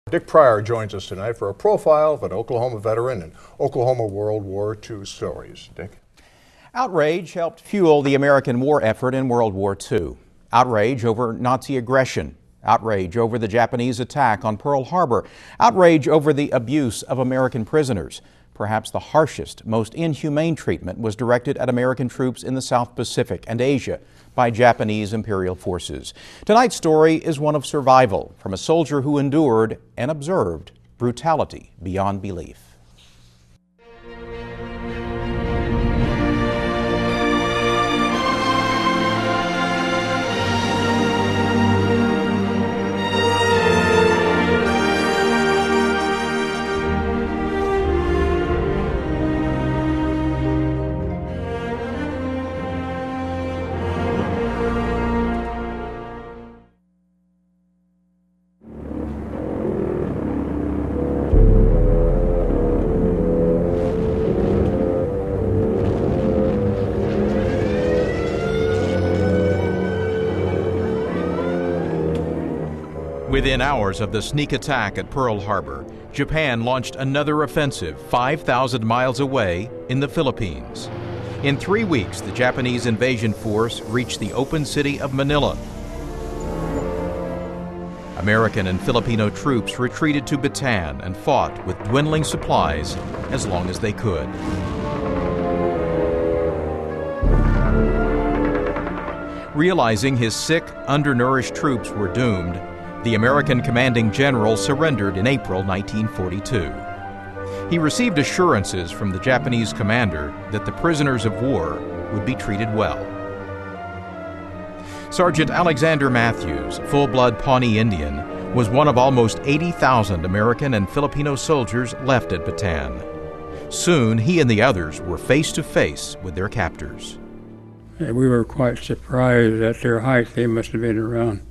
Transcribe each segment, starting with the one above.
Dick Pryor joins us tonight for a profile of an Oklahoma veteran and Oklahoma World War II stories. Dick? Outrage helped fuel the American war effort in World War II. Outrage over Nazi aggression. Outrage over the Japanese attack on Pearl Harbor. Outrage over the abuse of American prisoners. Perhaps the harshest, most inhumane treatment was directed at American troops in the South Pacific and Asia by Japanese imperial forces. Tonight's story is one of survival from a soldier who endured and observed brutality beyond belief. Within hours of the sneak attack at Pearl Harbor, Japan launched another offensive 5,000 miles away in the Philippines. In 3 weeks, the Japanese invasion force reached the open city of Manila. American and Filipino troops retreated to Bataan and fought with dwindling supplies as long as they could. Realizing his sick, undernourished troops were doomed, the American commanding general surrendered in April 1942. He received assurances from the Japanese commander that the prisoners of war would be treated well. Sergeant Alexander Matthews, full-blood Pawnee Indian, was one of almost 80,000 American and Filipino soldiers left at Bataan. Soon, he and the others were face to face with their captors. We were quite surprised at their height. They must have been around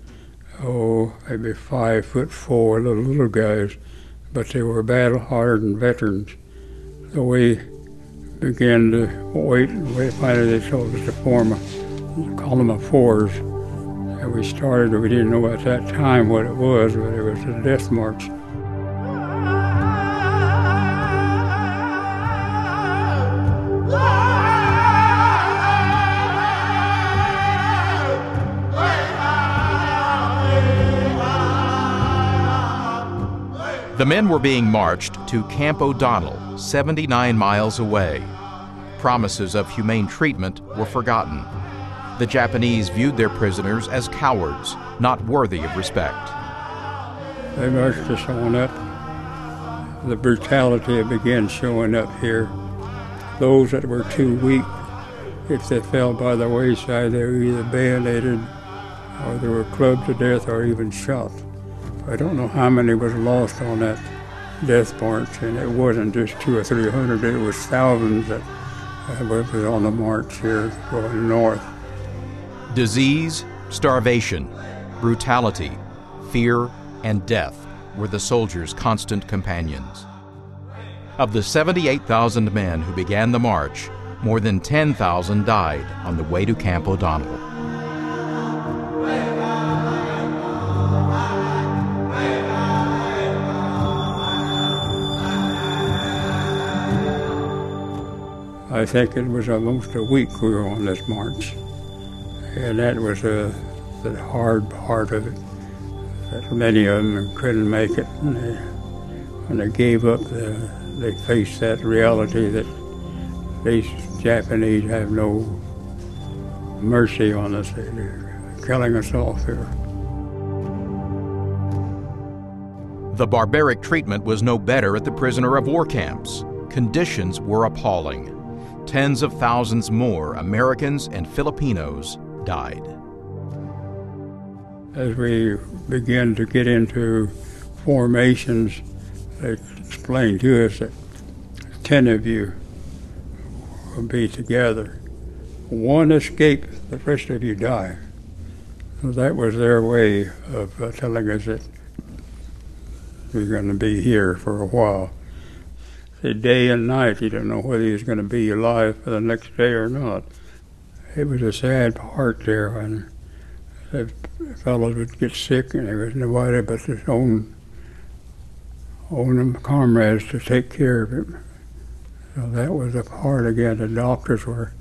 maybe 5'4", little guys, but they were battle-hardened veterans. So we began to wait, and finally they told us to form call them a fours. And we started, we didn't know at that time what it was, but it was the Death March. The men were being marched to Camp O'Donnell, 79 miles away. Promises of humane treatment were forgotten. The Japanese viewed their prisoners as cowards, not worthy of respect. They marched us on up. The brutality began showing up here. Those that were too weak, if they fell by the wayside, they were either bayoneted or they were clubbed to death or even shot. I don't know how many was lost on that death march, and it wasn't just 200 or 300, it was thousands that was on the march here going north. Disease, starvation, brutality, fear, and death were the soldiers' constant companions. Of the 78,000 men who began the march, more than 10,000 died on the way to Camp O'Donnell. I think it was almost a week we were on this march, and that was the hard part of it. That many of them couldn't make it, and when they gave up, they faced that reality that these Japanese have no mercy on us. They're killing us off here. The barbaric treatment was no better at the prisoner of war camps. Conditions were appalling. Tens of thousands more Americans and Filipinos died. As we began to get into formations, they explained to us that 10 of you will be together. One escape, the rest of you die. So that was their way of telling us that we're going to be here for a while. The day and night, you don't know whether he was going to be alive for the next day or not. It was a sad part there when the fellows would get sick and there was nobody but his own on them comrades to take care of him. So that was a part again. The doctors were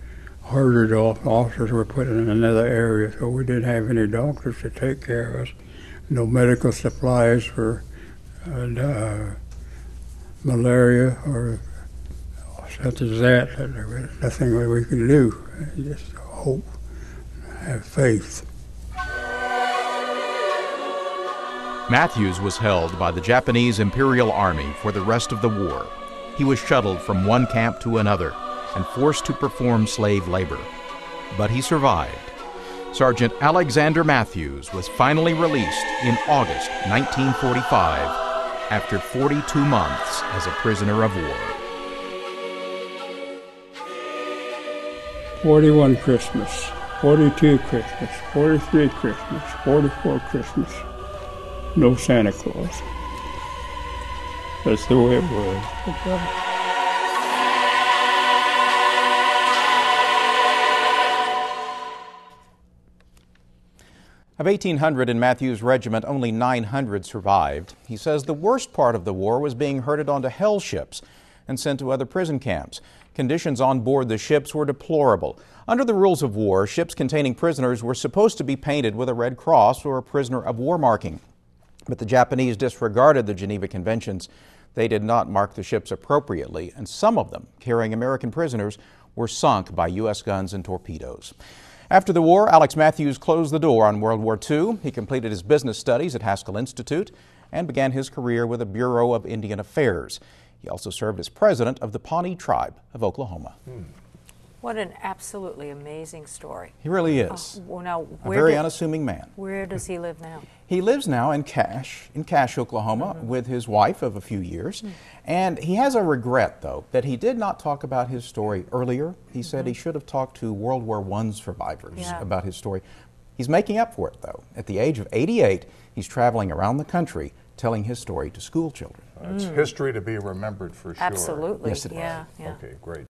herded off. Officers were put in another area, so we didn't have any doctors to take care of us. No medical supplies for malaria or such as that. There was nothing that we could do. Just hope, have faith. Matthews was held by the Japanese Imperial Army for the rest of the war. He was shuttled from one camp to another and forced to perform slave labor. But he survived. Sergeant Alexander Matthews was finally released in August 1945 after 42 months as a prisoner of war. 41 Christmas, 42 Christmas, 43 Christmas, 44 Christmas. No Santa Claus. That's the way it was. Of 1,800 in Matthews' regiment, only 900 survived. He says the worst part of the war was being herded onto hell ships and sent to other prison camps. Conditions on board the ships were deplorable. Under the rules of war, ships containing prisoners were supposed to be painted with a red cross or a prisoner of war marking. But the Japanese disregarded the Geneva Conventions. They did not mark the ships appropriately, and some of them, carrying American prisoners, were sunk by U.S. guns and torpedoes. After the war, Alex Matthews closed the door on World War II. He completed his business studies at Haskell Institute and began his career with the Bureau of Indian Affairs. He also served as president of the Pawnee Tribe of Oklahoma. What an absolutely amazing story. He really is. Well, now, a very unassuming man. Where does he live now? He lives now in Cache, Oklahoma, with his wife of a few years. And he has a regret, though, that he did not talk about his story earlier. He said he should have talked to World War I survivors about his story. He's making up for it, though. At the age of 88, he's traveling around the country telling his story to school children. It's history to be remembered for sure. Absolutely. Yes, it is. Yeah. Okay, great.